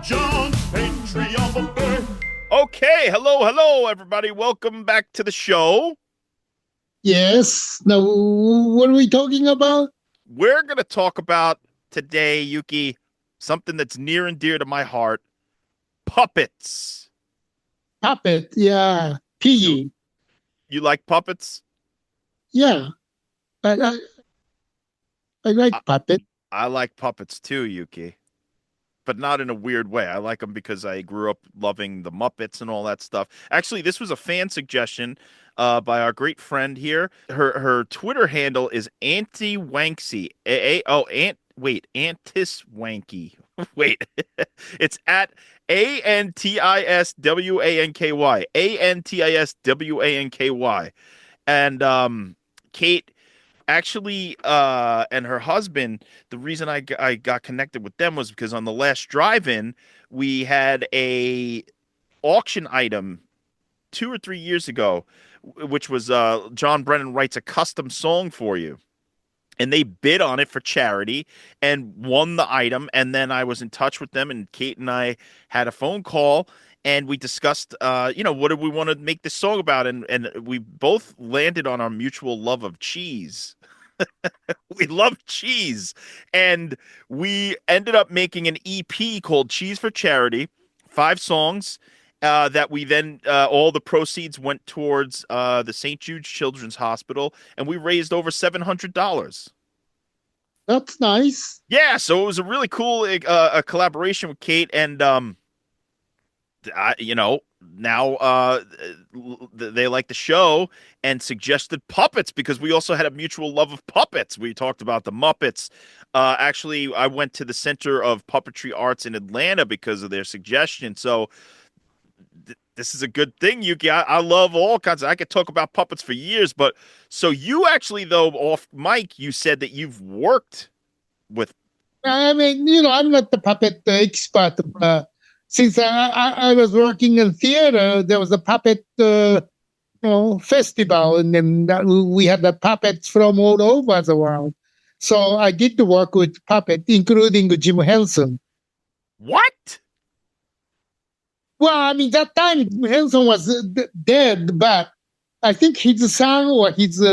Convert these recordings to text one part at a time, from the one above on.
and John, patriarch. Okay, hello, everybody. Welcome back to the show. Yes. Now, what are we talking about? We're going to talk about today, Yuki, something that's near and dear to my heart, puppets. Puppet. Yeah. You, Piggy. you like puppets? Yeah. I, I I, like puppet. I like puppets too, Yuki, but not in a weird way. I like them because I grew up loving the Muppets and all that stuff. Actually, this was a fan suggestion by our great friend here. Her Twitter handle is Auntie Wanksy. Antis Wanky. Wait, it's at ANTISWANKY. ANTISWANKY. And Kate actually and her husband, the reason I got connected with them was because on the last drive-in we had a auction item 2 or 3 years ago, which was John Brennan writes a custom song for you, and they bid on it for charity and won the item. And then I was in touch with them, and Kate and I had a phone call, and we discussed what do we want to make this song about, and we both landed on our mutual love of cheese. We love cheese. And we ended up making an EP called Cheese for Charity, 5 songs that we then, all the proceeds went towards the St. Jude's Children's Hospital, and we raised over $700. That's nice. Yeah, so it was a really cool a collaboration with Kate, and now they like the show and suggested puppets because we also had a mutual love of puppets. We talked about the Muppets. Actually, I went to the Center of Puppetry Arts in Atlanta because of their suggestion. So this is a good thing, Yuki. I love all kinds of. I could talk about puppets for years, but so you actually, though, off mic, you said that you've worked with. I mean, I'm not the puppet expert. Since I was working in theater, there was a puppet festival, and then we had the puppets from all over the world. So I did the work with puppet, including Jim Henson. What? Well, I mean, that time Henson was dead, but I think his son or his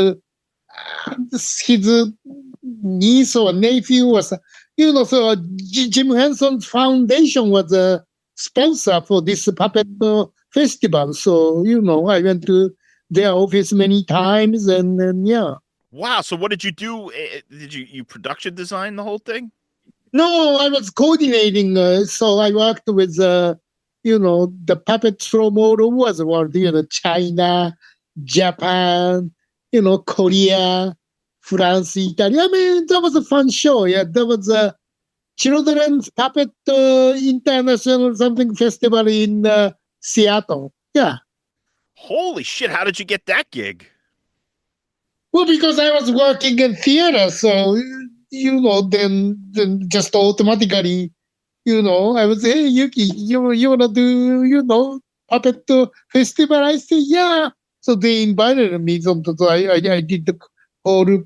niece or nephew was, so Jim Henson's foundation was a sponsor for this puppet festival. So, I went to their office many times, and yeah. Wow. So what did you do? Did you production design the whole thing? No, I was coordinating. So I worked with, the puppets from all over the world, China, Japan, Korea, France, Italy. I mean, that was a fun show. Yeah, there was a Children's Puppet International something festival in Seattle. Yeah. Holy shit. How did you get that gig? Well, because I was working in theater, so then just automatically, I was, hey, Yuki, you wanna do, puppet festival? I say, yeah. So they invited me. So I did the whole,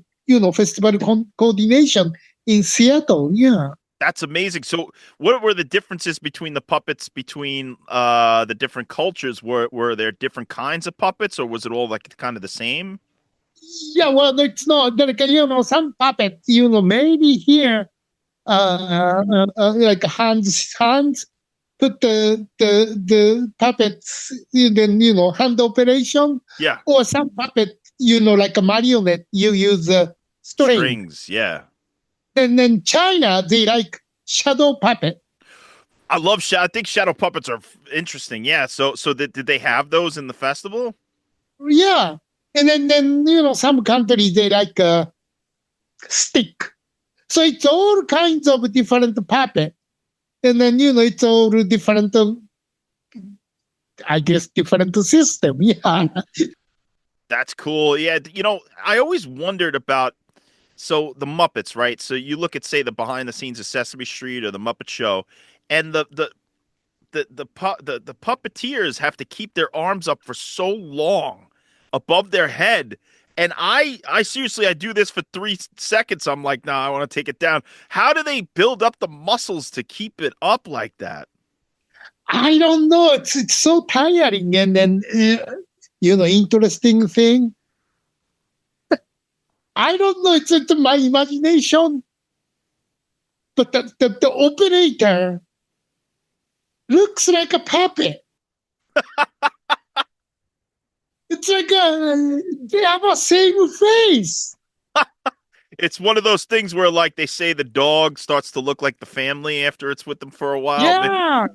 festival coordination in Seattle. Yeah. That's amazing. So what were the differences between the puppets between the different cultures? Were there different kinds of puppets, or was it all like kind of the same? Yeah, well, it's not like, some puppets, maybe here, like hands, put the puppets, then, hand operation, Yeah. or some puppet, like a marionette, you use string. Strings, yeah. And then China, they like shadow puppet. I love I think shadow puppets are interesting. Yeah. So did they have those in the festival? Yeah. And then some countries, they like a stick. So it's all kinds of different puppet. And then, it's all different, I guess, different system. Yeah. That's cool. Yeah. I always wondered about, so the Muppets, right? So you look at, say, the behind the scenes of Sesame Street or the Muppet Show, and the puppeteers have to keep their arms up for so long above their head. And I seriously, I do this for 3 seconds. I'm like, nah, I want to take it down. How do they build up the muscles to keep it up like that? I don't know. It's so tiring, and then interesting thing. I don't know. It's my imagination, but the operator looks like a puppet. It's like they have a same face. It's one of those things where, like, they say the dog starts to look like the family after it's with them for a while. Yeah.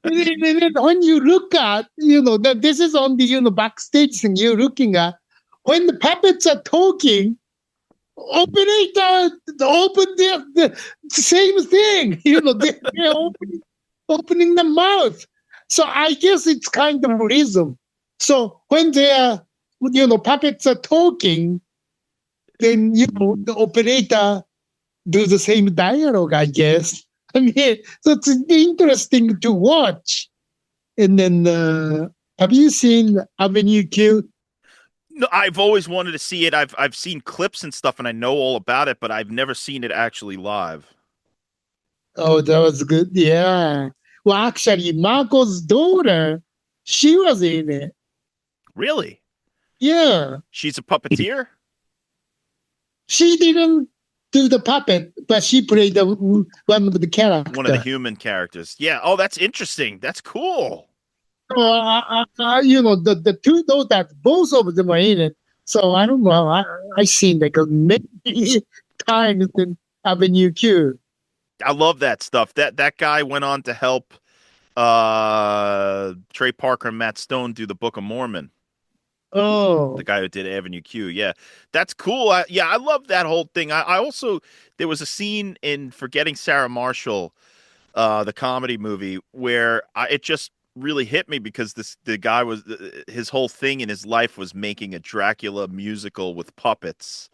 And then when you look at, that this is on the, backstage thing you're looking at, when the puppets are talking, operator open the same thing, they're opening the mouth. So I guess it's kind of rhythm. So when puppets are talking, then, the operator do the same dialogue, I guess. I mean, so it's interesting to watch. And then, have you seen Avenue Q? No, I've always wanted to see it. I've seen clips and stuff, and I know all about it, but I've never seen it actually live. Oh, that was good. Yeah. Well, actually, Marco's daughter, she was in it. Really? Yeah. She's a puppeteer? She didn't do the puppet, but she played one of the characters. One of the human characters. Yeah. Oh, that's interesting. That's cool. The two daughters, both of them are in it. So I don't know. I seen like many times in Avenue Q. I love that stuff. That guy went on to help Trey Parker and Matt Stone do the Book of Mormon. Oh, The guy who did Avenue Q. Yeah, that's cool. I love that whole thing. I also, there was a scene in Forgetting Sarah Marshall, the comedy movie, where it just really hit me because the guy was, his whole thing in his life was making a Dracula musical with puppets.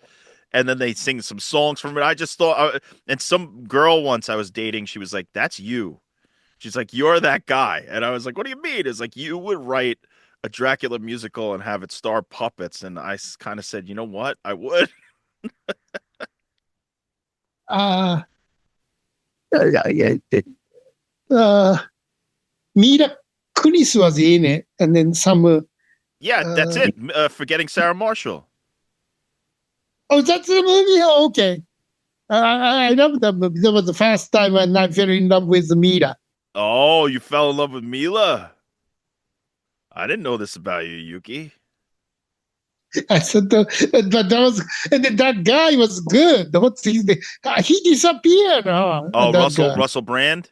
And then they sing some songs from it. I just thought, and some girl once I was dating, she was like, "That's you." She's like, "You're that guy." And I was like, "What do you mean?" It's like, you would write a Dracula musical and have it star puppets. And I kind of said, you know what? I would. uh, yeah. Uh, Mila Kunis was in it, and then some. Yeah, that's it. Forgetting Sarah Marshall. Oh, that's the movie. Oh, okay. I love that movie. That was the first time when I fell in love with Mila. Oh, you fell in love with Mila? I didn't know this about you, Yuki. I said, but that was, and then that guy was good. What's his name? He disappeared. Oh, That guy. Russell Brand?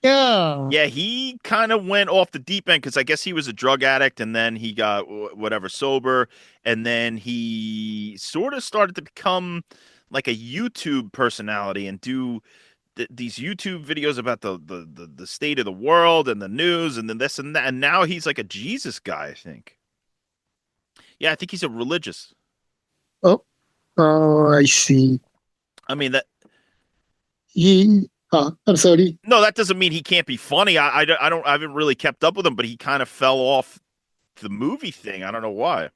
Yeah. Yeah, he kind of went off the deep end because I guess he was a drug addict and then he got whatever sober. And then he sort of started to become like a YouTube personality and do these YouTube videos about the state of the world and the news and then this and that. And now he's like a Jesus guy, I think. Yeah, I think he's a religious. Oh, I see. I mean, that. I'm sorry. No, that doesn't mean he can't be funny. I haven't really kept up with him, but he kind of fell off the movie thing. I don't know why.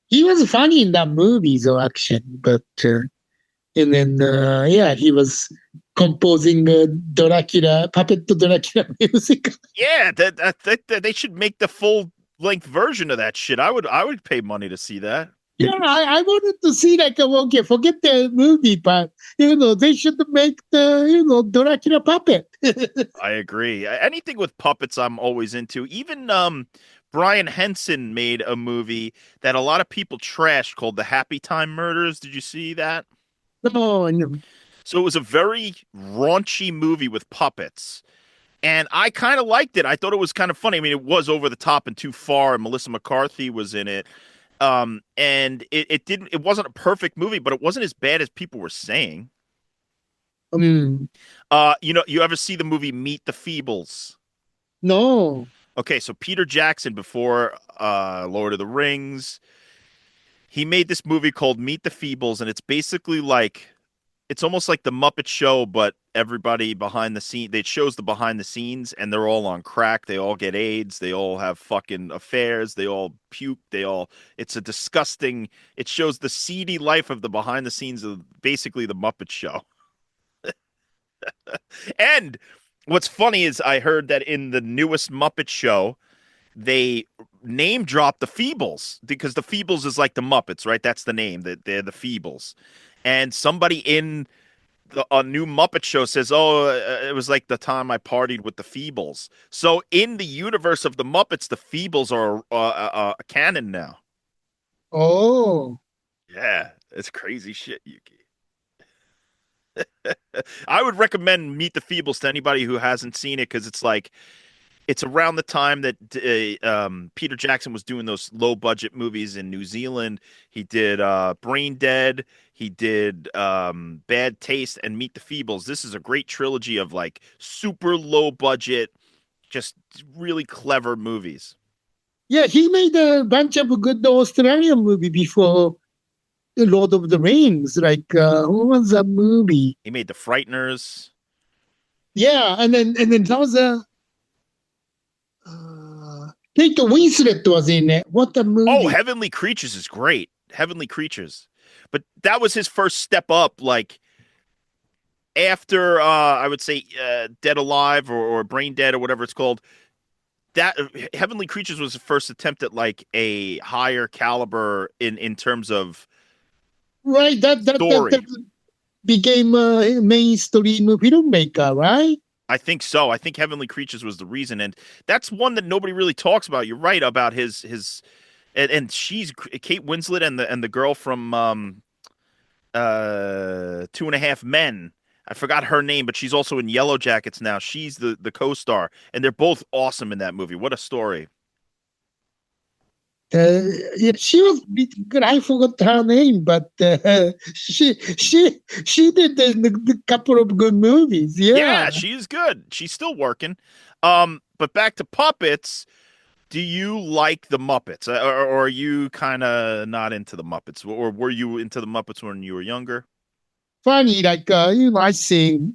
He was funny in that movie, though, actually. But, and then, he was composing puppet Dracula music. Yeah, that they should make the full length version of that shit. I would pay money to see that. Yeah, I wanted to see like, okay, forget the movie, but they should make the Dracula puppet. I agree. Anything with puppets, I'm always into. Even Brian Henson made a movie that a lot of people trashed called The Happy Time Murders. Did you see that? No, no. So it was a very raunchy movie with puppets. And I kind of liked it. I thought it was kind of funny. I mean, it was over the top and too far, and Melissa McCarthy was in it. And it wasn't a perfect movie, but it wasn't as bad as people were saying. Um, You ever see the movie Meet the Feebles? no. Okay, so Peter Jackson before Lord of the Rings, he made this movie called Meet the Feebles, and it's basically like it's almost like the Muppet Show, but everybody behind the scene. It shows the behind the scenes, and they're all on crack. They all get AIDS. They all have fucking affairs. They all puke. It's a disgusting. It shows the seedy life of the behind the scenes of basically the Muppet Show. And What's funny is I heard that in the newest Muppet show, they name drop the Feebles because the Feebles is like the Muppets, right? That's the name that they're the Feebles. And somebody in a new Muppet show says, "Oh, it was like the time I partied with the Feebles." So in the universe of the Muppets, the Feebles are canon now. Oh, Yeah, it's crazy shit, Yuki. I would recommend Meet the Feebles to anybody who hasn't seen it because it's like it's around the time that Peter Jackson was doing those low budget movies in New Zealand. He did Brain Dead. He did Bad Taste and Meet the Feebles. This is a great trilogy of like super low budget, just really clever movies. yeah. He made a bunch of good Australian movie before The Lord of the Rings. Like, what was that movie? He made The Frighteners. Yeah, and then there was a Kate Winslet was in it. What a Oh, movie! Heavenly Creatures is great. Heavenly Creatures. But that was his first step up, like after I would say Dead Alive or Brain Dead or whatever it's called. That Heavenly Creatures was the first attempt at like a higher caliber in terms of Right, that story. became a mainstream filmmaker, right? I think so. I think Heavenly Creatures was the reason, and that's one that nobody really talks about. You're right about his and she's Kate Winslet and the girl from Two and a Half Men. I forgot her name, but she's also in Yellow Jackets now. She's the co-star, and they're both awesome in that movie. What a story! Yeah, she was pretty good. I forgot her name, but she did the couple of good movies. Yeah, Yeah, she is good. She's still working. But back to puppets. Do you like the Muppets, or are you kind of not into the Muppets, or were you into the Muppets when you were younger? funny. Like I see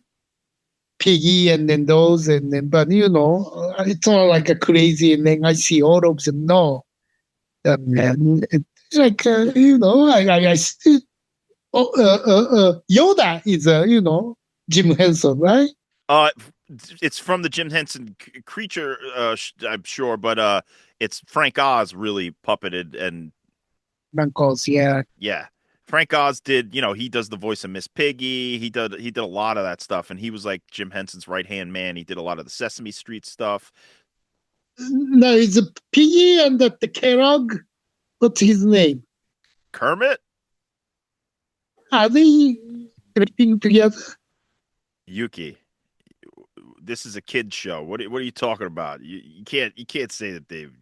Piggy and then those, and then but it's all like a crazy. And then I see all of them. No, man, it's like I still. Oh, Yoda is Jim Henson, right? Uh, it's from the Jim Henson Creature, I'm sure, but it's Frank Oz really puppeted, and Because yeah. yeah, Frank Oz did. He does the voice of Miss Piggy. He did a lot of that stuff, and he was like Jim Henson's right hand man. He did a lot of the Sesame Street stuff. No, it's a Piggy and the Kellogg. What's his name? Kermit, Are they sleeping together? Yuki. This is a kid show. What are you talking about? You can't say that they've.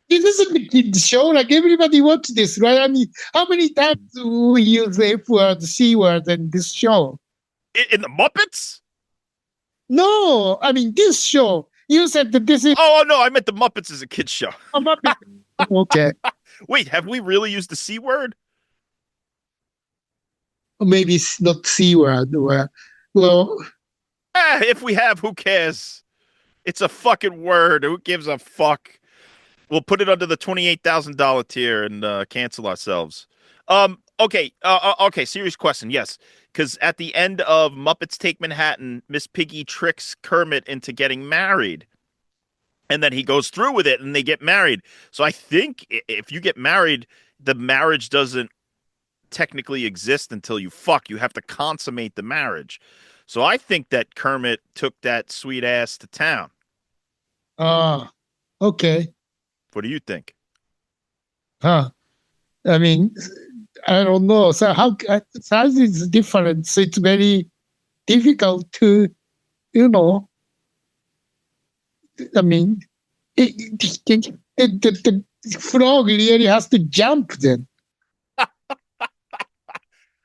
This isn't a kid show. Like everybody watch this, right? I mean, how many times do we use the F word, C word in this show? In the Muppets? No, I mean this show. You said that this is Oh no, I meant the Muppets as a kid show. a Muppet. Okay, Wait, have we really used the C word? maybe it's not C word. Well, If we have, who cares? It's a fucking word. Who gives a fuck? We'll put it under the $28,000 tier and cancel ourselves. Okay. Okay. Serious question. Yes, because at the end of Muppets Take Manhattan, Miss Piggy tricks Kermit into getting married, and then he goes through with it, and they get married. So I think if you get married, the marriage doesn't technically exist until you fuck. You have to consummate the marriage. So I think that Kermit took that sweet ass to town. ah, okay, What do you think? huh? I mean, I don't know. So how size is different. So it's very difficult to, you know. I mean, the frog really has to jump then.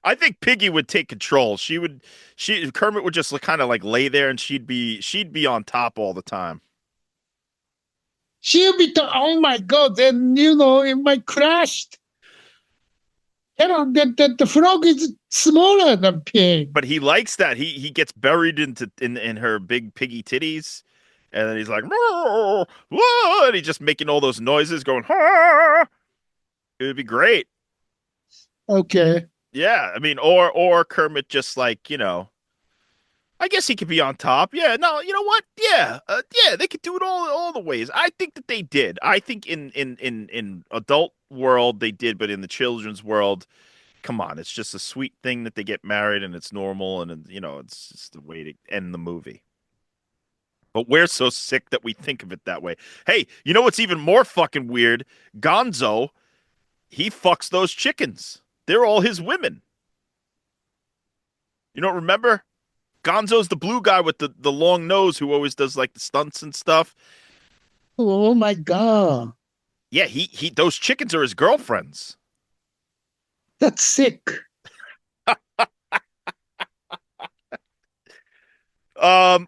I think Piggy would take control. Kermit would just kind of like lay there, and she'd be on top all the time. She'll be, oh my God, then, it might crash. The frog is smaller than pig. But he likes that. He gets buried in her big piggy titties, and then he's like, "Whoa, whoa," and he's just making all those noises, going, "Ah." It would be great. Okay. Yeah, I mean, or Kermit just like I guess he could be on top. Yeah, no, you know what? Yeah, yeah, they could do it all the ways. I think that they did. I think in adult world they did, but in the children's world, come on, it's just a sweet thing that they get married and it's normal and you know it's just the way to end the movie. But we're so sick that we think of it that way. Hey, you know what's even more fucking weird? Gonzo, he fucks those chickens. They're all his women. You don't remember? Gonzo's the blue guy with the long nose who always does like the stunts and stuff. Oh my God. Yeah, he those chickens are his girlfriends. That's sick.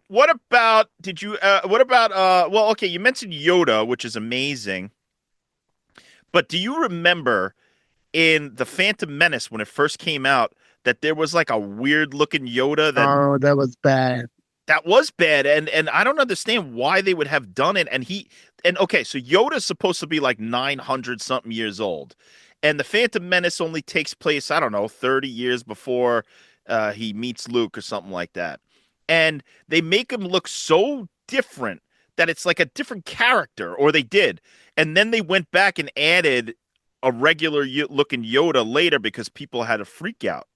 What about well, okay, you mentioned Yoda, which is amazing. But do you remember in The Phantom Menace when it first came out that there was like a weird looking Yoda Oh, that was bad. that was bad and I don't understand why they would have done it and okay, so Yoda's supposed to be like 900 something years old. And the Phantom Menace only takes place, I don't know, 30 years before he meets Luke or something like that. And they make him look so different that it's like a different character, or they did. And then they went back and added a regular looking Yoda later because people had a freak out.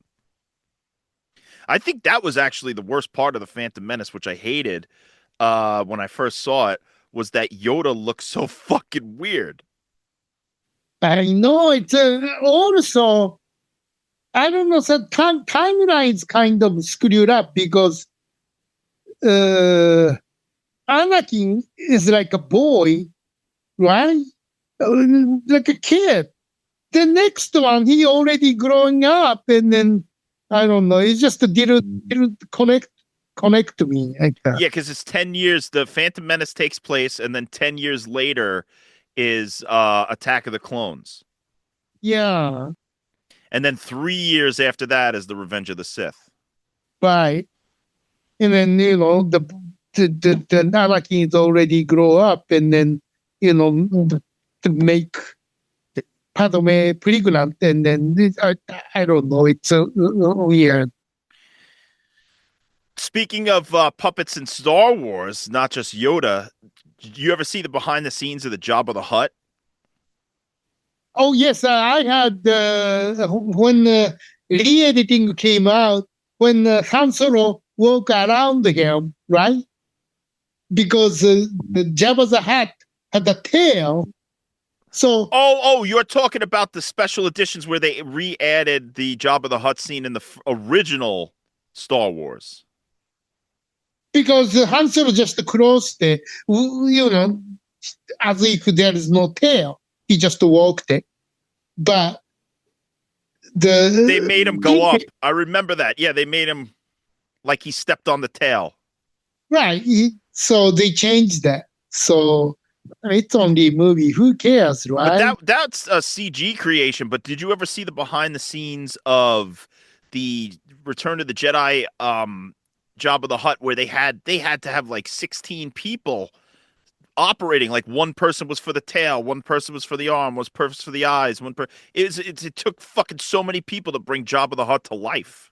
I think that was actually the worst part of the Phantom Menace, which I hated when I first saw it, was that Yoda looked so fucking weird. I know it's also, I don't know, the timeline's kind of screwed up because uh, Anakin is like a boy, right? Like a kid. The next one, he already growing up, and then I don't know. It just didn't connect to me like that. Yeah, because it's 10 years. The Phantom Menace takes place, and then 10 years later is Attack of the Clones. Yeah, And then 3 years after that is the Revenge of the Sith. right. And then the Anakin is already grow up, and then to make Padme pregnant, and then I don't know. It's weird. Speaking of puppets in Star Wars, not just Yoda, did you ever see the behind the scenes of the Jabba the Hutt? Oh yes, I had when re-editing came out when Han Solo walk around him, right? Because the Jabba the Hutt had a tail, so Oh, you're talking about the special editions where they re-added the Jabba the Hutt scene in the original Star Wars. because Han Solo just crossed it, as if there is no tail. He just walked it, but They made him go up. I remember that. Yeah, they made him like he stepped on the tail. Right. So they changed that. So it's only a movie. Who cares, right? But that's a CG creation. But did you ever see the behind the scenes of the Return of the Jedi Jabba the Hutt where they had to have like 16 people operating, like one person was for the tail, one person was for the arm, one person for the eyes, it took fucking so many people to bring Jabba the Hutt to life.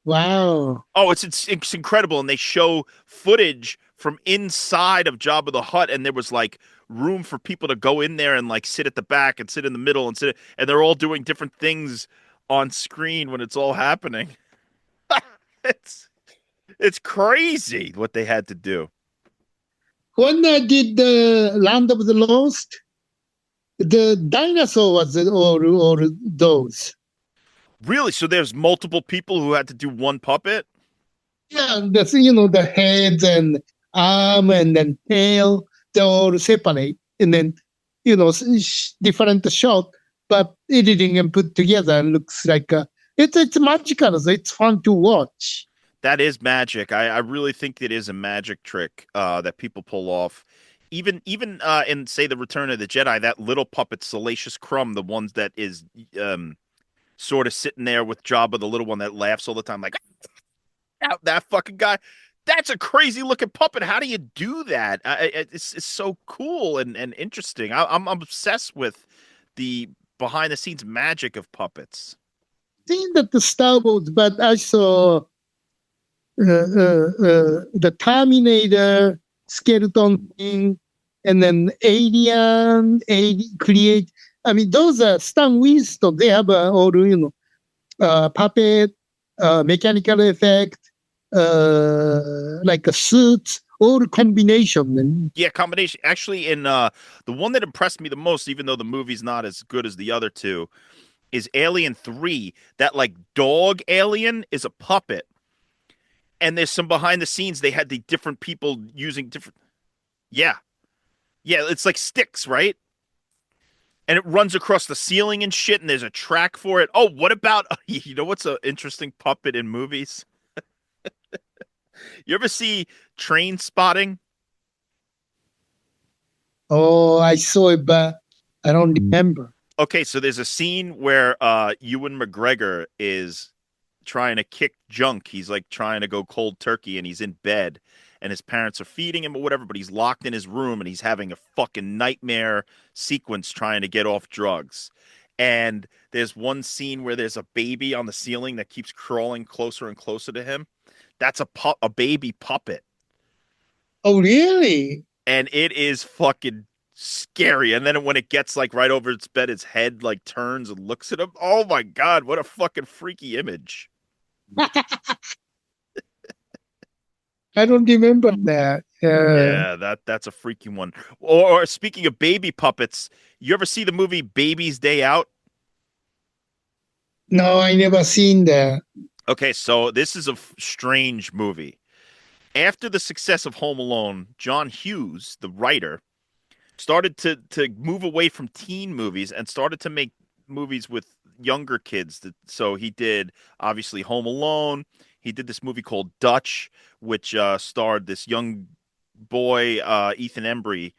Wow. Oh, it's incredible, and they show footage from inside of Jabba the Hutt, and there was like room for people to go in there and like sit at the back and sit in the middle and they're all doing different things on screen when it's all happening. it's it's crazy what they had to do. When I did the Land of the Lost, the dinosaur was or those. Really? So there's multiple people who had to do one puppet? Yeah, the heads and arm and then tail, they're all separate. And then, different shot, but editing and put together looks like it's magical. So it's fun to watch. That is magic. I really think it is a magic trick that people pull off. Even in say the Return of the Jedi, that little puppet Salacious Crumb, the ones that is sort of sitting there with Jabba, the little one that laughs all the time, like that fucking guy. That's a crazy looking puppet. How do you do that? It's so cool and interesting. I'm obsessed with the behind the scenes magic of puppets. Seen that the Star Wars, but I saw the Terminator, Skeleton King, and then Create. I mean, those are Stan Winston. They have all, puppet, mechanical effect, like a suit, all combination. Yeah, combination. Actually, in the one that impressed me the most, even though the movie's not as good as the other two, is Alien 3. That like dog alien is a puppet. And there's some behind the scenes. They had the different people using different. Yeah. Yeah, it's like sticks, right? And it runs across the ceiling and shit, and there's a track for it. Oh, what about you know what's an interesting puppet in movies? You ever see Train Spotting? Oh, I saw it, but I don't remember. Okay, so there's a scene where Ewan McGregor is trying to kick junk. He's like trying to go cold turkey, and he's in bed, and his parents are feeding him or whatever, but he's locked in his room and he's having a fucking nightmare sequence trying to get off drugs. And there's one scene where there's a baby on the ceiling that keeps crawling closer and closer to him. That's a baby puppet, Oh, really? and it is fucking scary. And then when it gets like right over its bed, its head like turns and looks at him. Oh my god, what a fucking freaky image! I don't remember that. Yeah, that's a freaky one. Or speaking of baby puppets, you ever see the movie Baby's Day Out? No, I never seen that. Okay, so this is a strange movie. After the success of Home Alone, John Hughes, the writer, started to move away from teen movies and started to make movies with younger kids. So he did obviously Home Alone. He did this movie called Dutch, which starred this young boy, Ethan Embry,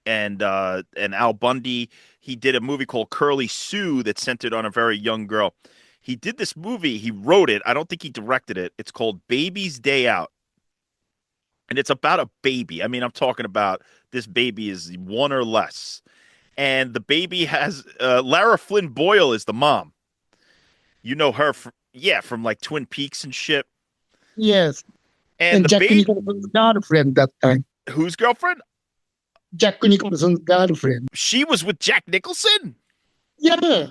and Al Bundy. He did a movie called Curly Sue that centered on a very young girl. He did this movie. He wrote it. I don't think he directed it. It's called Baby's Day Out. And it's about a baby. I mean, I'm talking about this baby is one or less. And the baby has Lara Flynn Boyle is the mom. You know her from like Twin Peaks and shit. Yes. And And the Jack baby, Nicholson's girlfriend that time. whose girlfriend? Jack Nicholson's girlfriend. She was with Jack Nicholson. Yeah.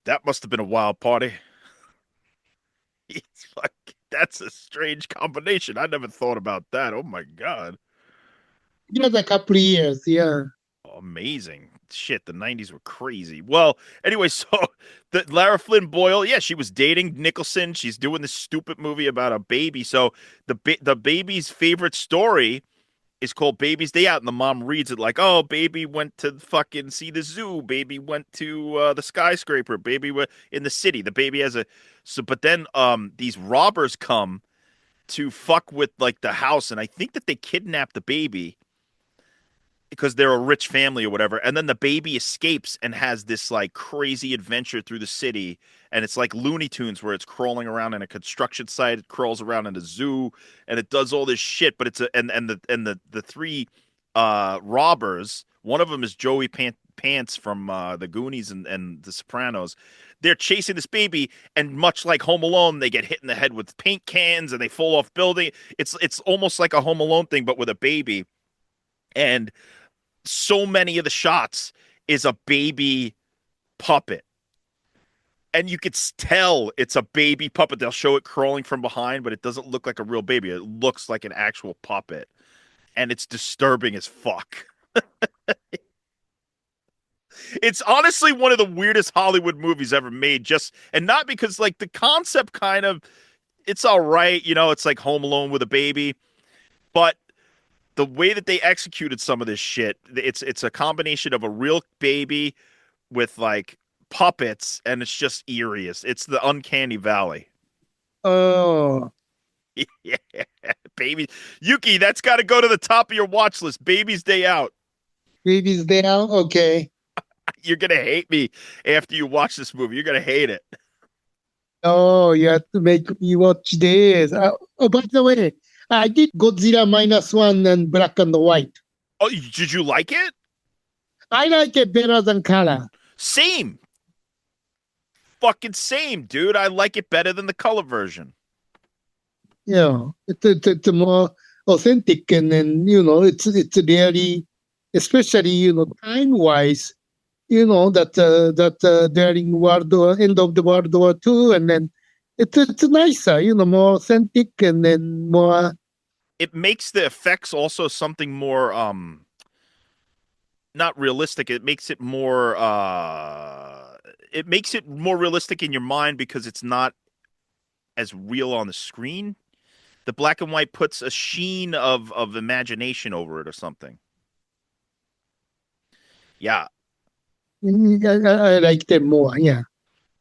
That must have been a wild party. It's like that's a strange combination. I never thought about that. Oh my god. Just a couple of years. Yeah. Amazing. Shit, the 90s were crazy. Well, anyway, so the Lara Flynn Boyle, yeah, she was dating Nicholson. She's doing this stupid movie about a baby. So the baby's favorite story is called Baby's Day Out, and the mom reads it like, "Oh, baby went to fucking see the zoo. Baby went to the skyscraper. Baby went in the city. The baby has a so." But then these robbers come to fuck with like the house, and I think that they kidnap the baby because they're a rich family or whatever. And then the baby escapes and has this like crazy adventure through the city. And it's like Looney Tunes where it's crawling around in a construction site, it crawls around in a zoo, and it does all this shit. But it's a and the three robbers, one of them is Joey Pants from the Goonies and the Sopranos. They're chasing this baby, and much like Home Alone, they get hit in the head with paint cans and they fall off building. It's almost like a Home Alone thing, but with a baby. And so many of the shots is a baby puppet. And you could tell it's a baby puppet. They'll show it crawling from behind, but it doesn't look like a real baby. It looks like an actual puppet. And it's disturbing as fuck. It's honestly one of the weirdest Hollywood movies ever made. And not because like the concept kind of it's all right, it's like Home Alone with a baby, but the way that they executed some of this shit, it's a combination of a real baby with like puppets, and it's just eerie. It's the uncanny valley. Oh. Yeah, baby. Yuki, that's got to go to the top of your watch list. Baby's Day Out. Baby's down. Okay. You're gonna hate me after you watch this movie. You're gonna hate it. Oh, you have to make me watch this. Oh, by the way, I did Godzilla -1 and Black and White. Oh, did you like it? I like it better than color. Same. Fucking same, dude. I like it better than the color version. It's more authentic, and then it's really, especially time wise, that during end of the World War II, and then it's nicer, more authentic, and then more. It makes the effects also something more not realistic. It makes it more realistic in your mind because it's not as real on the screen. The black and white puts a sheen of imagination over it or something. Yeah, I like them more. Yeah.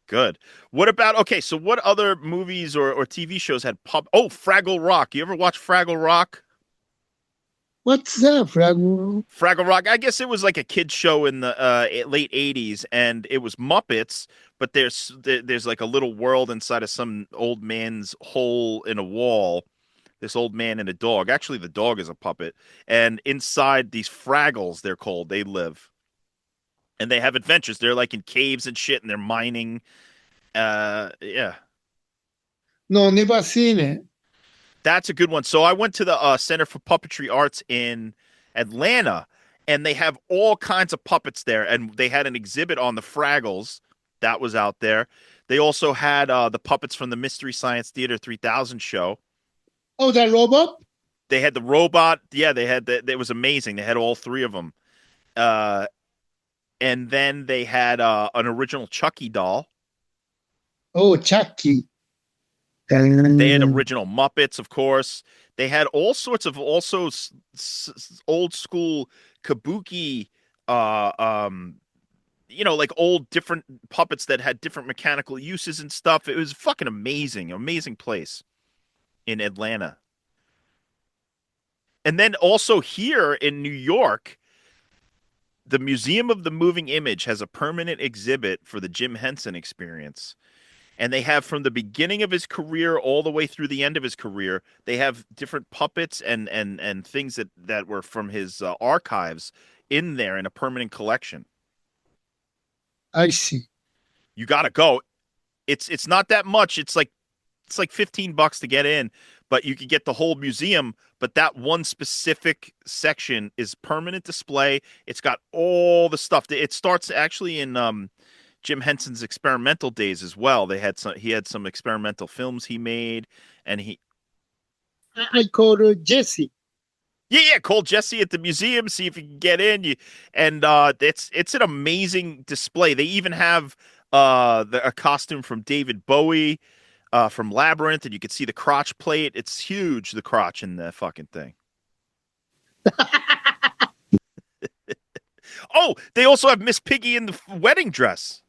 good. What about okay, so what other movies or TV shows had pop Oh, Fraggle Rock. You ever watch Fraggle Rock? What's that, Fraggle? Fraggle Rock. I guess it was like a kids show in the late '80s, and it was Muppets. But there's like a little world inside of some old man's hole in a wall. This old man and a dog. Actually, the dog is a puppet, and inside these Fraggles, they're called. They live, and they have adventures. They're like in caves and shit, and they're mining. Yeah, No, never seen it. that's a good one. So I went to the Center for Puppetry Arts in Atlanta, and they have all kinds of puppets there. And they had an exhibit on the Fraggles that was out there. They also had the puppets from the Mystery Science Theater 3000 show. Oh, that robot? They had the robot. Yeah, they had that. It was amazing. They had all three of them. Uh, and then they had an original Chucky doll. Oh, Chucky. They had original Muppets, of course. They had all sorts of also old school kabuki, uh, um, like old different puppets that had different mechanical uses and stuff. It was fucking amazing, amazing place in Atlanta. And then also here in New York, the Museum of the Moving Image has a permanent exhibit for the Jim Henson Experience. And they have from the beginning of his career all the way through the end of his career, they have different puppets and things that were from his archives in there in a permanent collection. I see. You got to go. It's not that much. It's like $15 to get in, but you could get the whole museum. But that one specific section is permanent display. It's got all the stuff. It starts actually in Jim Henson's experimental days as well. He had some experimental films he made, and I call her Jesse. yeah, call Jesse at the museum, see if you can get in. And it's an amazing display. They even have a costume from David Bowie from Labyrinth, and you can see the crotch plate. It's huge, the crotch in the fucking thing. Oh, they also have Miss Piggy in the wedding dress.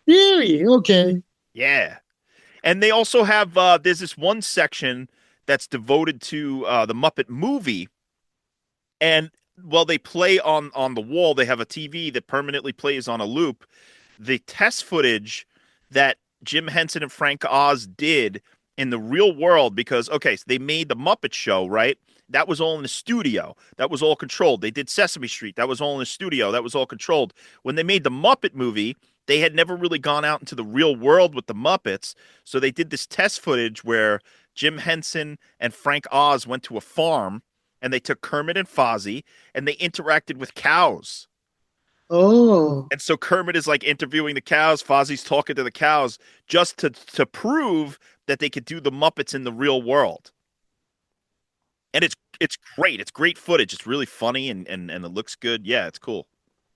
Really? Okay. Yeah. And they also have there's this one section that's devoted to the Muppet movie, and well, they play on the wall. They have a TV that permanently plays on a loop. The test footage that Jim Henson and Frank Oz did in the real world, because okay, so they made the Muppet Show, right? That was all in the studio. That was all controlled. They did Sesame Street. That was all in the studio. That was all controlled. When they made the Muppet movie, they had never really gone out into the real world with the Muppets. So they did this test footage where Jim Henson and Frank Oz went to a farm and they took Kermit and Fozzie and they interacted with cows. Oh, And so Kermit is like interviewing the cows, Fozzie's talking to the cows just to prove that they could do the Muppets in the real world. And it's great. It's great footage. It's really funny and it looks good. Yeah, it's cool.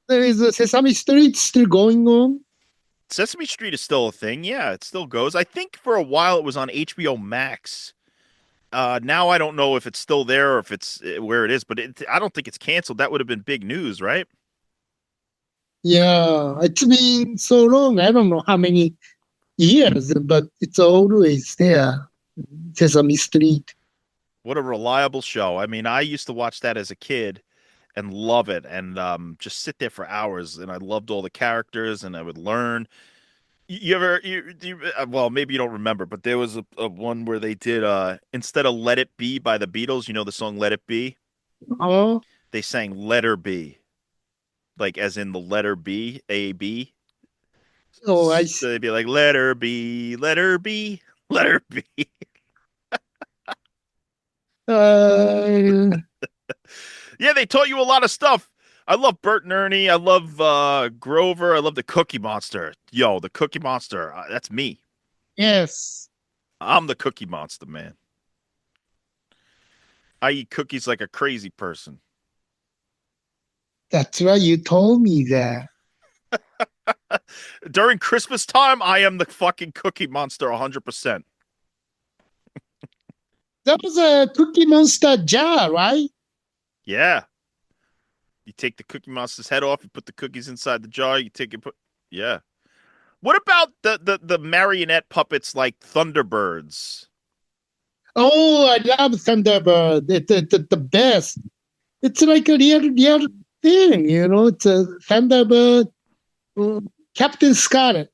there is a Sesame Street still going on. Sesame Street is still a thing. Yeah, it still goes. I think for a while it was on HBO Max. Now I don't know if it's still there or if it's where it is, but I don't think it's canceled. That would have been big news, right? Yeah, it's been so long. I don't know how many years, but it's always there. Sesame Street. What a reliable show. I mean, I used to watch that as a kid and love it and just sit there for hours. And I loved all the characters and I would learn. Well, maybe you don't remember, but there was a one where they did, instead of Let It Be by the Beatles, you know the song Let It Be? Oh, They sang Let Her Be, like as in the letter B, A, B. oh, I So see. they'd be like, Let her be, let her be, let her be. Uh, Yeah, they taught you a lot of stuff. I love Bert and Ernie. I love Grover. I love the Cookie Monster. Yo, the Cookie Monster. That's me. yes, I'm the Cookie Monster, man. I eat cookies like a crazy person. that's right. You told me that. During Christmas time, I am the fucking Cookie Monster 100%. That was a Cookie Monster jar, right? Yeah. You take the Cookie Monster's head off, you put the cookies inside the jar, you take it, yeah. What about the marionette puppets like Thunderbirds? Oh, I love Thunderbird. It's the best. It's like a real thing, you know. It's a Thunderbird, uh, Captain Scarlet.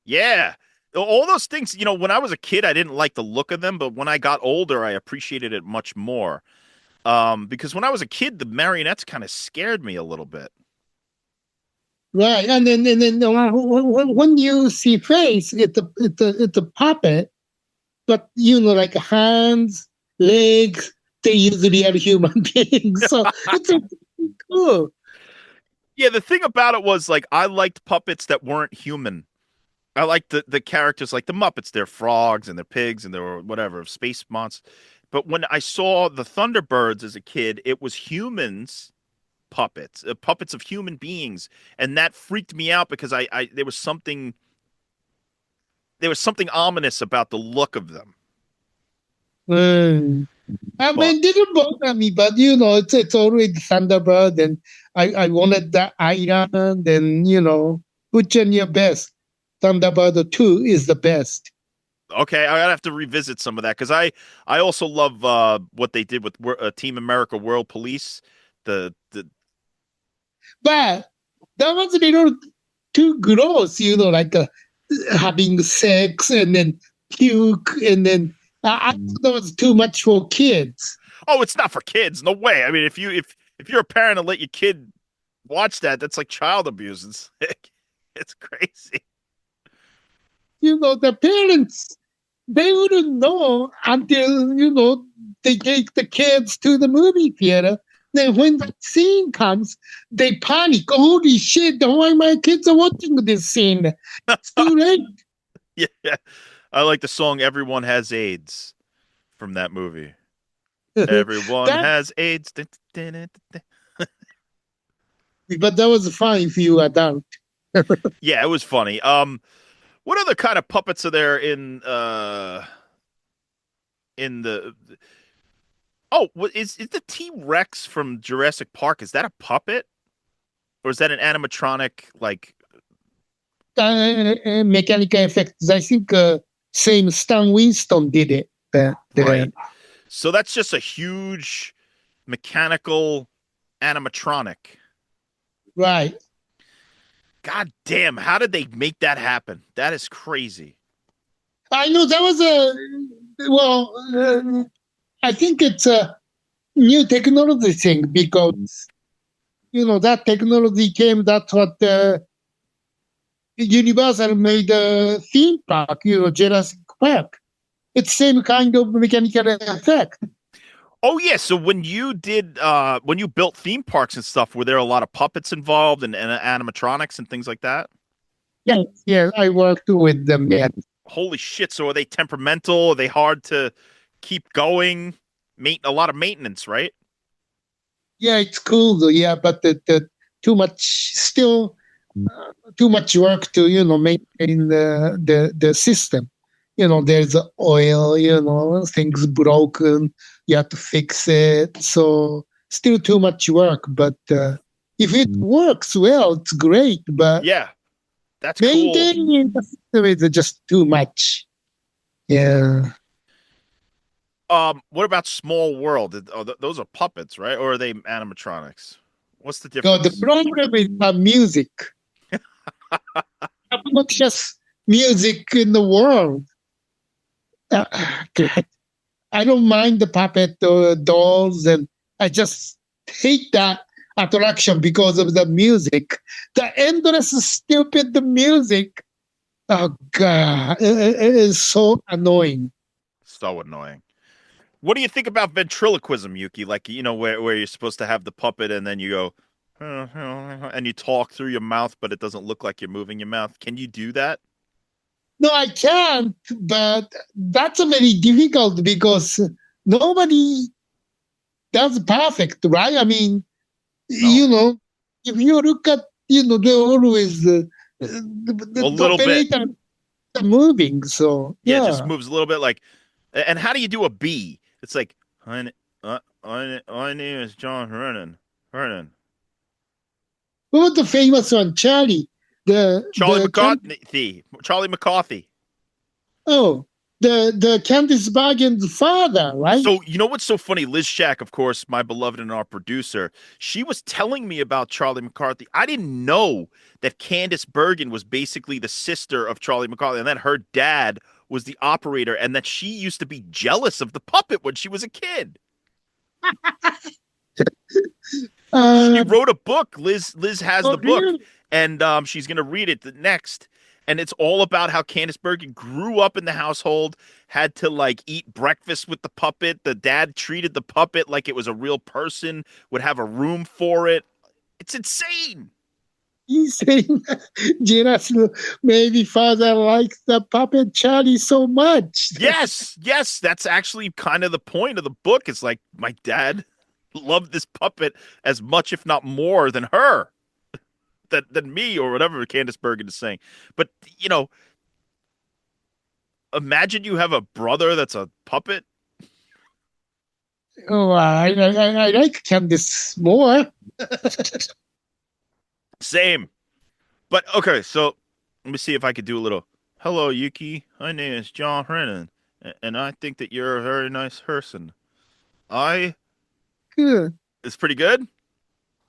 Yeah. All those things, when I was a kid, I didn't like the look of them, but when I got older, I appreciated it much more. Because when I was a kid, the marionettes kind of scared me a little bit. Right, and then when you see face, it's a puppet, but like hands, legs, they usually are human beings. So it's cool. Yeah, the thing about it was like I liked puppets that weren't human. I liked the characters like the Muppets. They're frogs and they're pigs and they're whatever space monsters. But when I saw the Thunderbirds as a kid, it was humans puppets, puppets of human beings, and that freaked me out because I there was something ominous about the look of them. Mm. I But mean, it didn't bother me, but it's already Thunderbird, and I wanted that island, and put in your best. Thunderbird 2 is the best. okay, I gotta have to revisit some of that because I also love what they did with Team America World Police. The But that was a little too gross, like having sex and then puke, and then I thought that was too much for kids. Oh, it's not for kids. No way. I mean, if you're a parent and let your kid watch that, that's like child abuse. It's crazy. The parents, they wouldn't know until, they take the kids to the movie theater. Then when that scene comes, they panic. Holy shit, why my kids are watching this scene? It's too late. Yeah, I like the song "Everyone Has AIDS" from that movie. Everyone that, has AIDS. Dun, dun, dun, dun, dun. but that was fine if you adult. Yeah, it was funny. What other kind of puppets are there in the? Oh, what is the T-Rex from Jurassic Park? Is that a puppet or is that an animatronic? Like, Mechanical effects. I think same Stan Winston did it. right? So that's just a huge mechanical animatronic. Right. God damn, how did they make that happen? That is crazy. I know that was I think it's a new technology thing because, that technology came, that's what Universal made a theme park, Jurassic Park. It's same kind of mechanical effect. Oh yeah, so when you built theme parks and stuff, were there a lot of puppets involved and animatronics and things like that? Yeah, yeah, I worked with them. Yeah, Holy shit, so are they temperamental? Are they hard to keep going? A lot of maintenance, right? yeah, it's cool though. Yeah, but the too much still too much work to maintain the system. There's oil. Things broken. You have to fix it. So still too much work. But if it works well, it's great. But Yeah, that's cool. maintaining the system is just too much. Yeah. What about Small World? Those are puppets, right? Or are they animatronics? What's the So the difference? problem is the music. Not just music in the world. Uh, I don't mind the puppet dolls, and I just hate that attraction because of the music. The endless stupid music. Oh god, it is so annoying. So annoying. What do you think about ventriloquism, Yuki? Like, where you're supposed to have the puppet and then you go, and you talk through your mouth, but it doesn't look like you're moving your mouth. Can you do that? No, I can't, but that's a very difficult because nobody does perfect, right? I mean, No. if you look at, they always, A the little bit. operator moving. So, Yeah, it just yeah. moves a little bit like, and how do you do a B? It's like, my name is John Hernan. Hernan. What was the famous one? Charlie. Charlie The McCarthy. Charlie McCarthy. oh, the Candice Bergen's father, right? So, you know what's so funny? Liz Shack, of course, my beloved and our producer, she was telling me about Charlie McCarthy. I didn't know that Candice Bergen was basically the sister of Charlie McCarthy, and that her dad was the operator, and that she used to be jealous of the puppet when she was a kid. She Uh, wrote a book. Liz has the book, really? and she's gonna read it next. And it's all about how Candice Bergen grew up in the household, had to like eat breakfast with the puppet. The dad treated the puppet like it was a real person, would have a room for it. It's insane. He's saying jealous. Maybe father likes the puppet Charlie so much. Yes, that's actually kind of the point of the book. It's like my dad loved this puppet as much, if not more, than her. Than me or whatever Candice Bergen is saying. But imagine you have a brother that's a puppet. Oh, I like Candice more. Same. But okay, so let me see if I could do a little. Hello, Yuki. My name is John Brennan, and I think that you're a very nice person. I. Good. It's pretty good.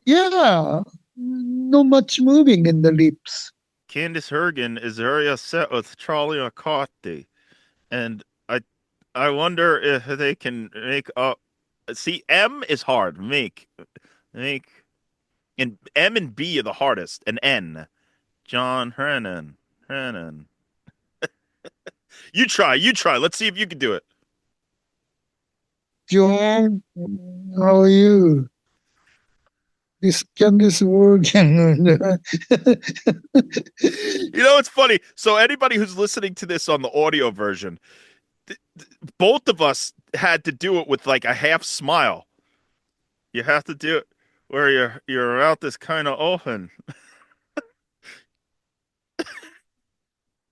Yeah, not much moving in the lips. Candice Bergen is very upset with Charlie McCarthy, and I wonder if they can make up. See, M is hard. Make, and M and B are the hardest, and N. John Hennon. You try. Let's see if you can do it. John, how are you? This Candice Bergen. It's funny. So anybody who's listening to this on the audio version, both of us had to do it with like a half smile. You have to do it where your mouth is kind of open.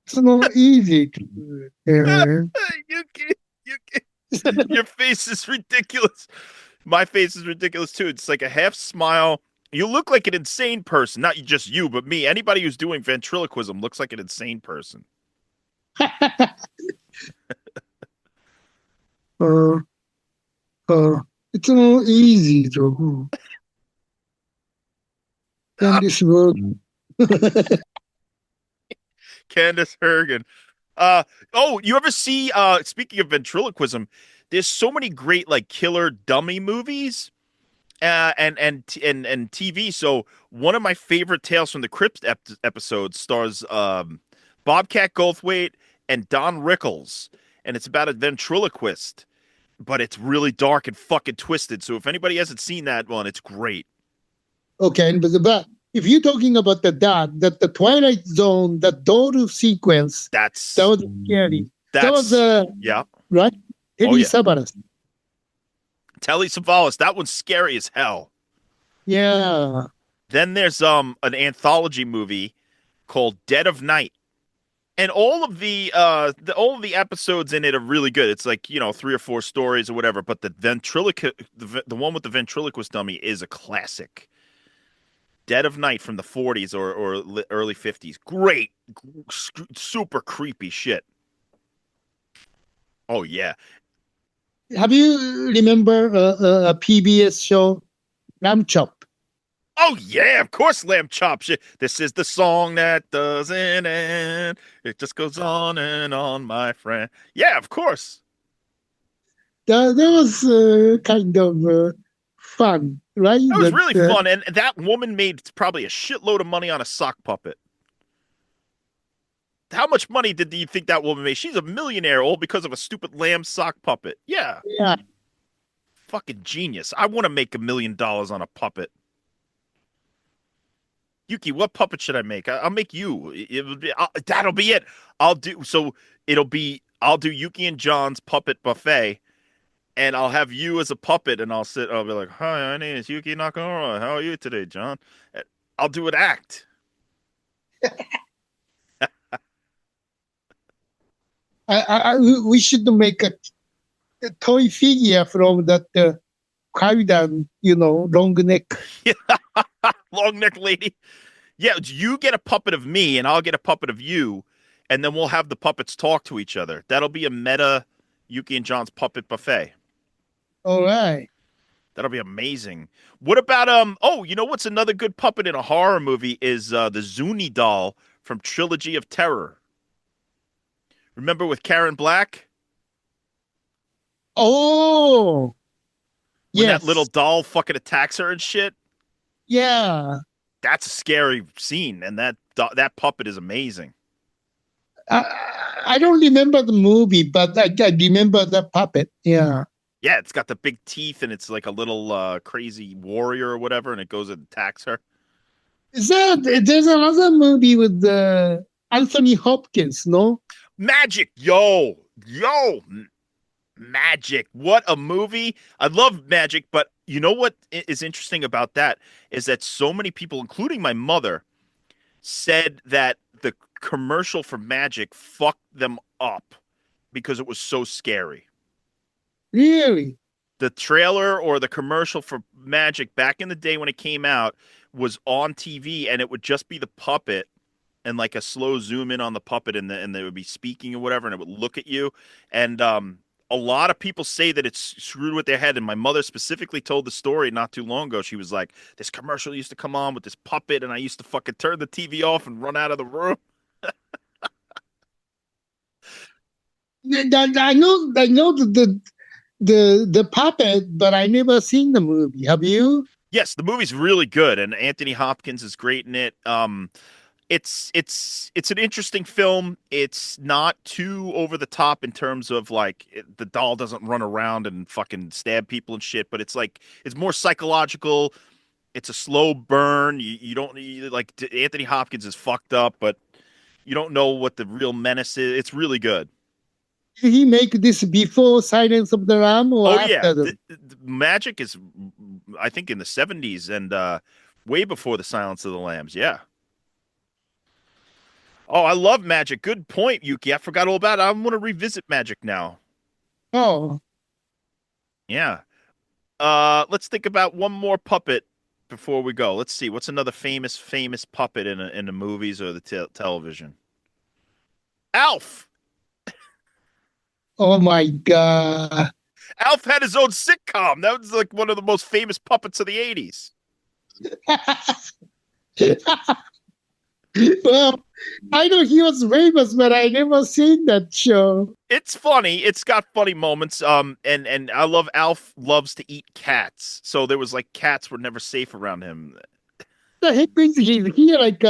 It's not easy to do it. You can. Your face is ridiculous. My face is ridiculous too. It's like a half smile. You look like an insane person. Not just you, but me. Anybody who's doing ventriloquism looks like an insane person. uh, it's not easy to Candice Bergen. Candice Bergen. You ever see speaking of ventriloquism, there's so many great like killer dummy movies and TV. So one of my favorite Tales from the Crypt episodes stars Bobcat Goldthwait and Don Rickles, and it's about a ventriloquist, but it's really dark and fucking twisted. So if anybody hasn't seen that one, it's great. Okay, but if you're talking about the Twilight Zone, the Doru sequence, that was scary. That was yeah, right. Telly Savalas. Telly Savalas. That one's scary as hell. Yeah. Then there's an anthology movie called Dead of Night. And all of the episodes in it are really good. It's like, 3 or 4 stories or whatever, but the one with the ventriloquist dummy is a classic. Dead of Night from the 40s or early 50s. Great. Super creepy shit. Oh yeah. Have you remember a PBS show, Lamb Chop? Oh yeah, of course, Lamb Chop. Shit. This is the song that doesn't end. It just goes on and on, my friend. Yeah, of course. That was kind of fun, right? That was really fun, and that woman made probably a shitload of money on a sock puppet. How much money do you think that woman made? She's a millionaire, all because of a stupid lamb sock puppet. Yeah, Yeah. fucking genius. I want to make $1 million on a puppet. Yuki, what puppet should I make? I'll make you. That'll be it. I'll do Yuki and John's puppet buffet, and I'll have you as a puppet, and I'll be like, "Hi, my name is Yuki Nakamura. How are you today, John?" I'll do an act. We should make a toy figure from that Kaidan, long neck. Long neck lady. Yeah, you get a puppet of me, and I'll get a puppet of you, and then we'll have the puppets talk to each other. That'll be a meta Yuki and John's puppet buffet. All right. That'll be amazing. What about oh, you know what's another good puppet in a horror movie is the Zuni doll from Trilogy of Terror. Remember with Karen Black? Oh, When yes. that little doll fucking attacks her and shit? Yeah. That's a scary scene, and that puppet is amazing. I don't remember the movie, but I remember the puppet. Yeah. Yeah, it's got the big teeth, and it's like a little crazy warrior or whatever, and it goes and attacks her. There's another movie with Anthony Hopkins, no? Magic, Magic. What a movie. I love Magic, but you know what is interesting about that is that so many people, including my mother, said that the commercial for Magic fucked them up because it was so scary. Really? The trailer or the commercial for Magic back in the day when it came out was on TV, and it would just be the puppet and like a slow zoom in on the puppet, and they would be speaking or whatever, and it would look at you. And a lot of people say that it's screwed with their head. And my mother specifically told the story not too long ago. She was like, this commercial used to come on with this puppet, and I used to fucking turn the TV off and run out of the room. I know the puppet, but I never seen the movie. Have you? Yes, the movie's really good, and Anthony Hopkins is great in it. It's an interesting film. It's not too over the top in terms of like the doll doesn't run around and fucking stab people and shit, but it's more psychological. It's a slow burn. You don't like Anthony Hopkins is fucked up, but you don't know what the real menace is. It's really good. Did he make this before Silence of the Lamb or after? The Magic is, I think, in the 70s and way before the Silence of the Lambs. Yeah. Oh, I love Magic. Good point, Yuki. I forgot all about it. I want to revisit Magic now. Oh. Yeah. Let's think about one more puppet before we go. Let's see. What's another famous puppet in the movies or the television? Alf. Oh my God. Alf had his own sitcom. That was like one of the most famous puppets of the 80s. Well, I know he was famous, but I never seen that show. It's funny. It's got funny moments. And I love Alf loves to eat cats. So there was like cats were never safe around him. The heck is he like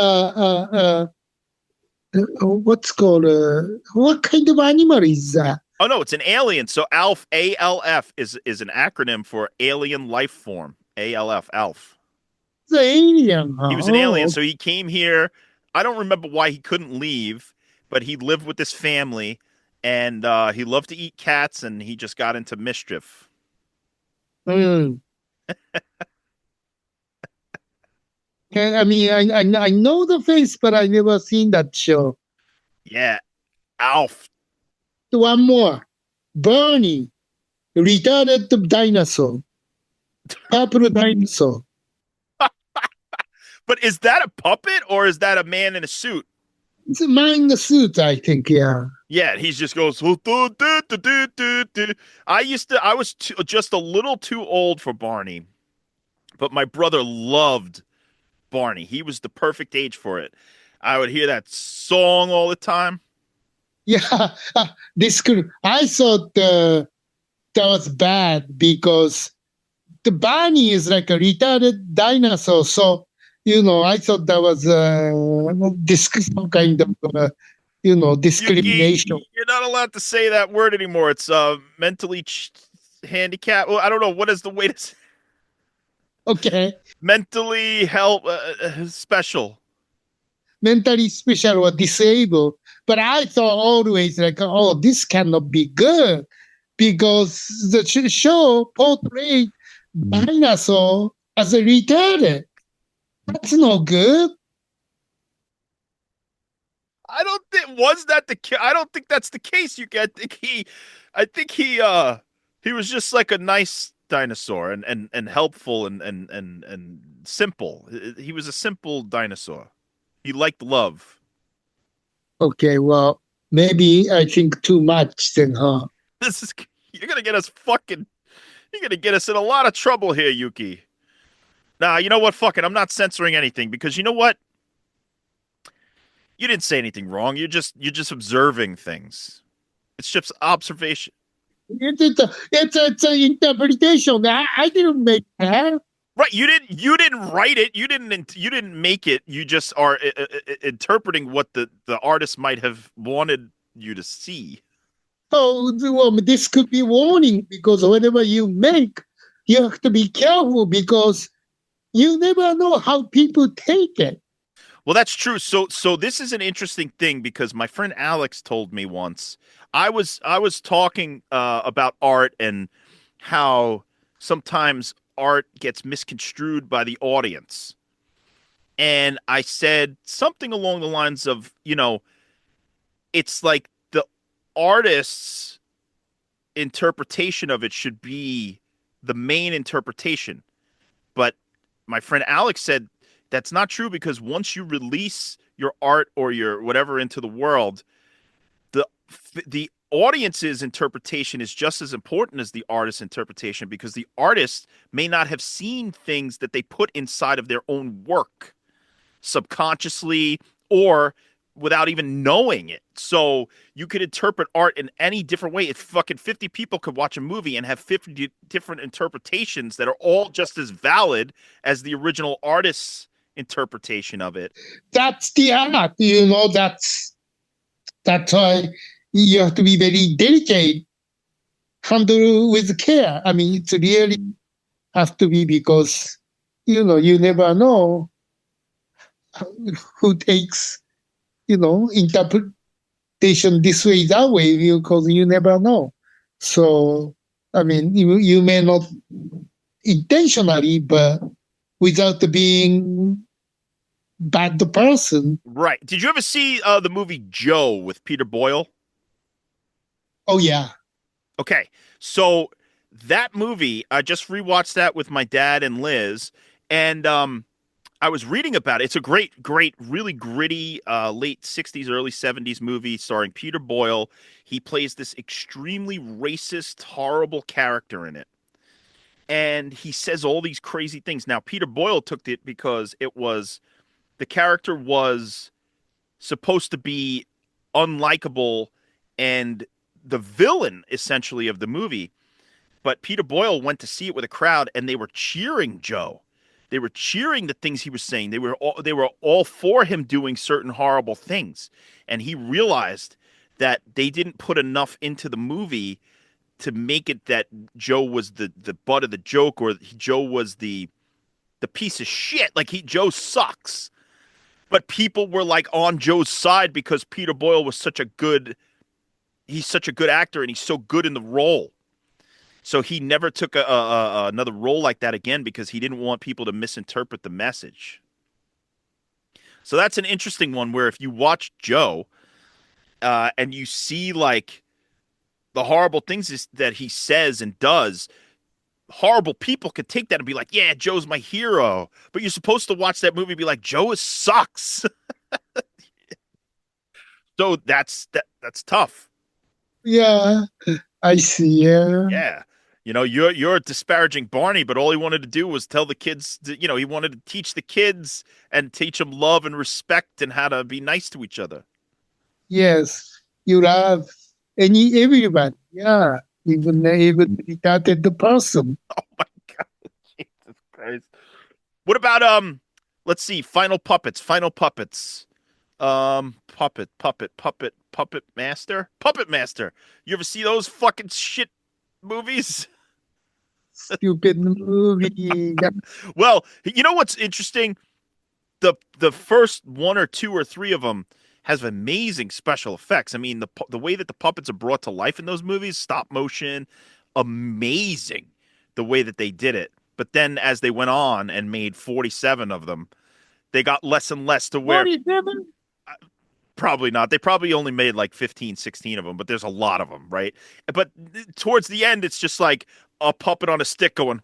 what's called what kind of animal is that? Oh no, it's an alien. So ALF, ALF is an acronym for alien life form. ALF, ALF. It's an alien. He was an alien, so he came here. I don't remember why he couldn't leave, but he lived with this family, and he loved to eat cats, and he just got into mischief. Mm. I mean, I know the face, but I never seen that show. Yeah, Alf. One more. Bernie, retarded dinosaur. Purple dinosaur. But is that a puppet or is that a man in a suit? It's a man in the suit, I think, yeah. Yeah, he just goes. I was just a little too old for Barney, but my brother loved Barney. He was the perfect age for it. I would hear that song all the time. Yeah, I thought that was bad because the Barney is like a retarded dinosaur. So, I thought that was some kind of discrimination. Yuki, you're not allowed to say that word anymore. It's mentally handicapped. Well, I don't know what is the way to say Okay. mentally help special. Mentally special or disabled. But I thought always like, oh, this cannot be good because the show portrayed dinosaur as a retarded. That's no good. I don't think was that the I don't think that's the case. I think he was just like a nice dinosaur and helpful and simple. He was a simple dinosaur. He liked love. Okay, well, maybe I think too much then, huh? This is you're gonna get us fucking. You're gonna get us in a lot of trouble here, Yuki. Nah, you know what? Fuck it. I'm not censoring anything because you know what? You didn't say anything wrong. You're just observing things. It's just observation. It's an interpretation. I didn't make that. Right, you didn't write it. You didn't make it. You just are interpreting what the artist might have wanted you to see. So, well, this could be warning because whenever you make, you have to be careful because you never know how people take it. Well, that's true. So this is an interesting thing because my friend Alex told me once. I was talking about art and how sometimes art gets misconstrued by the audience. And I said something along the lines of, it's like the artist's interpretation of it should be the main interpretation. But my friend Alex said that's not true because once you release your art or your whatever into the world, the the audience's interpretation is just as important as the artist's interpretation because the artist may not have seen things that they put inside of their own work subconsciously or without even knowing it. So you could interpret art in any different way. If fucking 50 people could watch a movie and have 50 different interpretations that are all just as valid as the original artist's interpretation of it. That's the art, that's why you have to be very delicate, handle with care. I mean, it's really have to be because you never know who takes interpretation this way, that way, because you never know. So, I mean, you may not intentionally, but without being bad person. Right. Did you ever see the movie Joe with Peter Boyle? Oh yeah. Okay. So that movie, I just rewatched that with my dad and Liz, and I was reading about it. It's a great, really gritty late 60s, early 70s movie starring Peter Boyle. He plays this extremely racist, horrible character in it. And he says all these crazy things. Now, Peter Boyle took it because the character was supposed to be unlikable and the villain, essentially, of the movie. But Peter Boyle went to see it with a crowd, and they were cheering Joe. They were cheering the things he was saying. They were all for him doing certain horrible things, and he realized that they didn't put enough into the movie to make it that Joe was the butt of the joke or Joe was the piece of shit. Like Joe sucks, but people were like on Joe's side because Peter Boyle was he's such a good actor and he's so good in the role. So he never took another role like that again because he didn't want people to misinterpret the message. So that's an interesting one where if you watch Joe and you see like the horrible things that he says and does, horrible people could take that and be like, yeah, Joe's my hero. But you're supposed to watch that movie and be like, Joe sucks. So that's tough. Yeah, I see. Yeah. Yeah. You're disparaging Barney, but all he wanted to do was tell the kids, he wanted to teach the kids and teach them love and respect and how to be nice to each other. Yes, you love everybody. Yeah, even retarded person. Oh my God. Jesus Christ. What about let's see, Final Puppets. Puppet Master. Puppet Master. You ever see those fucking shit movies? Stupid movie. Well, you know what's interesting? The first one or two or three of them has amazing special effects. I mean, the way that the puppets are brought to life in those movies, stop motion, amazing. The way that they did it. But then as they went on and made 47 of them, they got less and less to where 47? probably not. They probably only made like 15, 16 of them, but there's a lot of them, right? But towards the end, it's just like a puppet on a stick going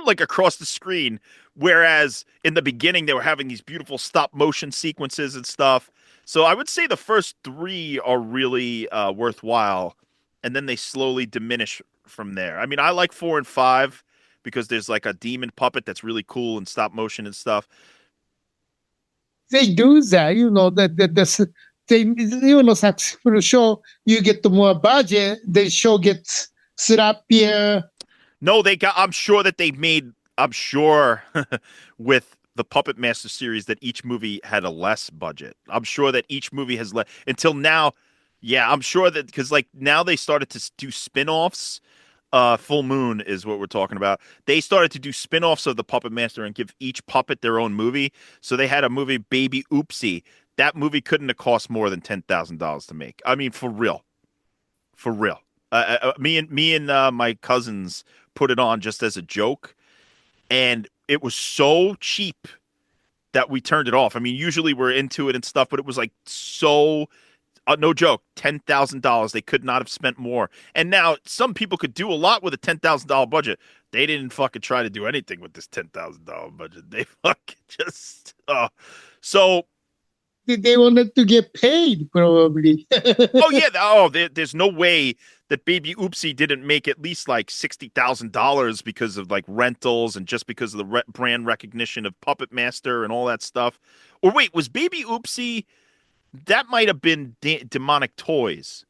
like across the screen. Whereas in the beginning, they were having these beautiful stop motion sequences and stuff. So I would say the first three are really worthwhile, and then they slowly diminish from there. I mean, I like 4 and 5 because there's like a demon puppet that's really cool and stop motion and stuff. They do that, they, successful show, you get the more budget, the show gets slappier. No, they got. I'm sure that they made. I'm sure with the Puppet Master series that each movie had a less budget. I'm sure that each movie has less until now. Yeah, I'm sure that because like now they started to do spin-offs. Full Moon is what we're talking about. They started to do spin-offs of the Puppet Master and give each puppet their own movie. So they had a movie, Baby Oopsie. That movie couldn't have cost more than $10,000 to make. I mean, for real, for real. Me and my cousins put it on just as a joke, and it was so cheap that we turned it off. I mean, usually we're into it and stuff, but it was like so no joke, $10,000. They could not have spent more. And now some people could do a lot with a $10,000 budget. They didn't fucking try to do anything with this $10,000 budget. They fucking just so. They wanted to get paid, probably. Oh yeah, there's no way that Baby Oopsie didn't make at least like $60,000 because of like rentals and just because of the brand recognition of Puppet Master and all that stuff. Or wait, was Baby Oopsie? That might have been Demonic Toys.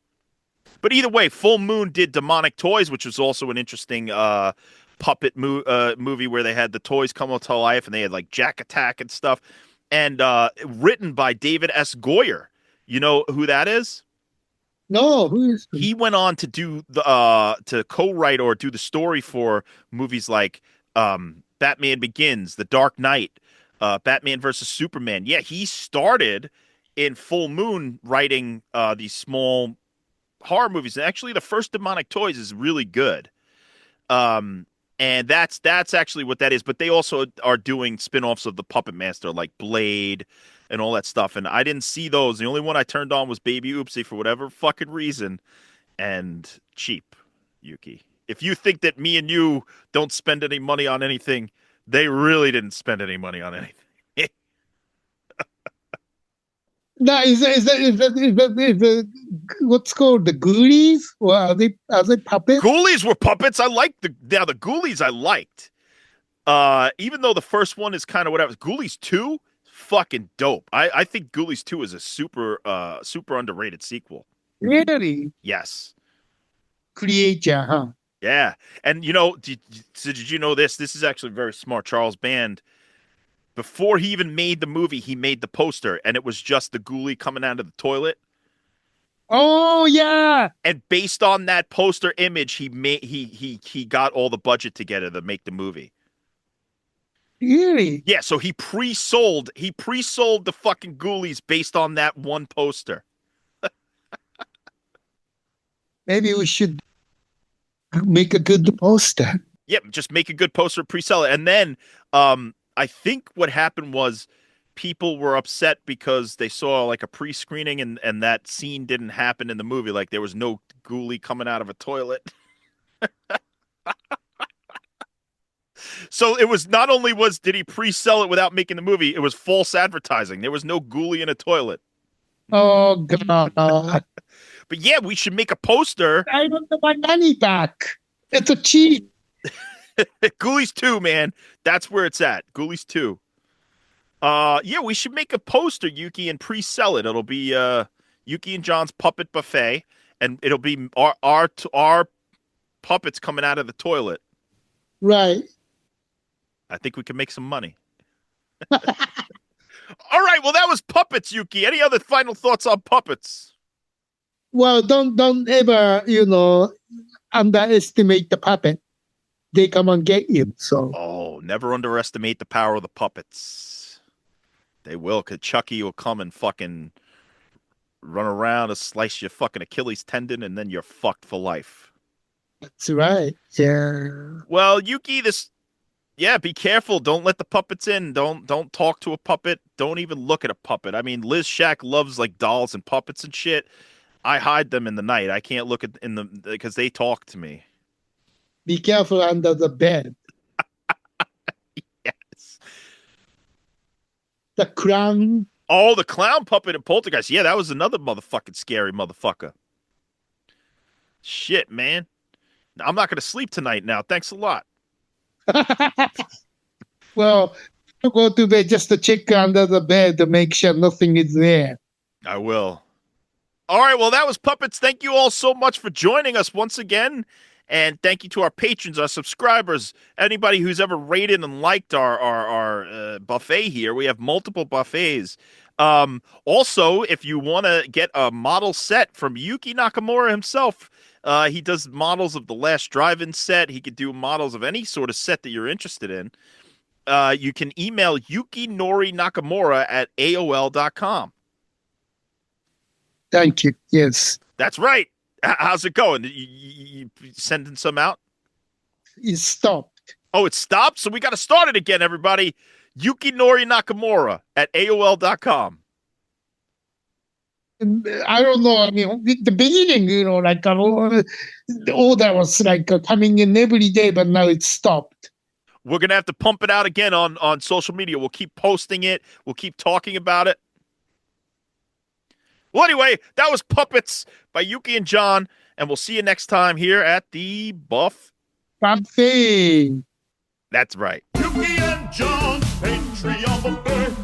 But either way, Full Moon did Demonic Toys, which was also an interesting puppet movie where they had the toys come to life and they had like Jack Attack and stuff. And written by David S. Goyer. You know who that is? No, who is He went on to do the to co-write or do the story for movies like Batman Begins, The Dark Knight, Batman versus Superman. Yeah, he started in Full Moon writing these small horror movies. And actually, the first Demonic Toys is really good. And that's actually what that is. But they also are doing spin-offs of the Puppet Master, like Blade and all that stuff. And I didn't see those. The only one I turned on was Baby Oopsie for whatever fucking reason. And cheap, Yuki. If you think that me and you don't spend any money on anything, they really didn't spend any money on anything. Now, is that what's called the Ghoulies? Or are they puppets? Ghoulies were puppets. I liked the Ghoulies I liked. Even though the first one is kind of whatever. Ghoulies 2, fucking dope. I think Ghoulies 2 is a super underrated sequel. Really? Yes. Creature, huh? Yeah. And you know, did you know this? This is actually very smart. Charles Band, before he even made the movie, he made the poster, and it was just the ghoulie coming out of the toilet. Oh yeah. And based on that poster image, he got all the budget together to make the movie. Really? Yeah, so he pre-sold the fucking ghoulies based on that one poster. Maybe we should make a good poster. Yep, just make a good poster, pre-sell it. And then I think what happened was people were upset because they saw like a pre-screening and that scene didn't happen in the movie. Like there was no ghoulie coming out of a toilet. So it was not only did he pre-sell it without making the movie, it was false advertising. There was no ghoulie in a toilet. Oh god. But yeah, we should make a poster. I don't want my money back. It's a cheat. Ghoulies 2, man. That's where it's at. Ghoulies 2. Yeah, we should make a poster, Yuki, and pre-sell it. It'll be Yuki and John's Puppet Buffet, and it'll be our puppets coming out of the toilet. Right. I think we can make some money. All right, well, that was puppets, Yuki. Any other final thoughts on puppets? Well, don't ever, underestimate the puppet. They come and get you. So Oh, never underestimate the power of the puppets. They will, because Chucky will come and fucking run around and slice your fucking Achilles tendon, and then you're fucked for life. that's right. Yeah. Well, Yuki, be careful. Don't let the puppets in. Don't talk to a puppet. Don't even look at a puppet. I mean, Liz Shack loves like dolls and puppets and shit. I hide them in the night. I can't look at in the because they talk to me. Be careful under the bed. Yes. The clown. Oh, the clown puppet in Poltergeist. Yeah, that was another motherfucking scary motherfucker. Shit, man. I'm not gonna sleep tonight now. Thanks a lot. Well, you go to bed just to check under the bed to make sure nothing is there. I will. All right, well, that was Puppets. Thank you all so much for joining us once again. And thank you to our patrons, our subscribers, anybody who's ever rated and liked our buffet here. We have multiple buffets. Also, if you want to get a model set from Yuki Nakamura himself, he does models of the Last Drive-In set. He could do models of any sort of set that you're interested in. You can email yukinorinakamura at AOL.com. Thank you. Yes. That's right. How's it going? You sending some out? It stopped. Oh, it stopped? So we got to start it again, everybody. yukinorinakamura at AOL.com. I don't know. I mean, the beginning, the order was like coming in every day, but now it's stopped. We're going to have to pump it out again on social media. We'll keep posting it. We'll keep talking about it. Well, anyway, that was Puppets by Yuki and John, and we'll see you next time here at the Buffet. That's right. Yuki and John, Patriot of a bird.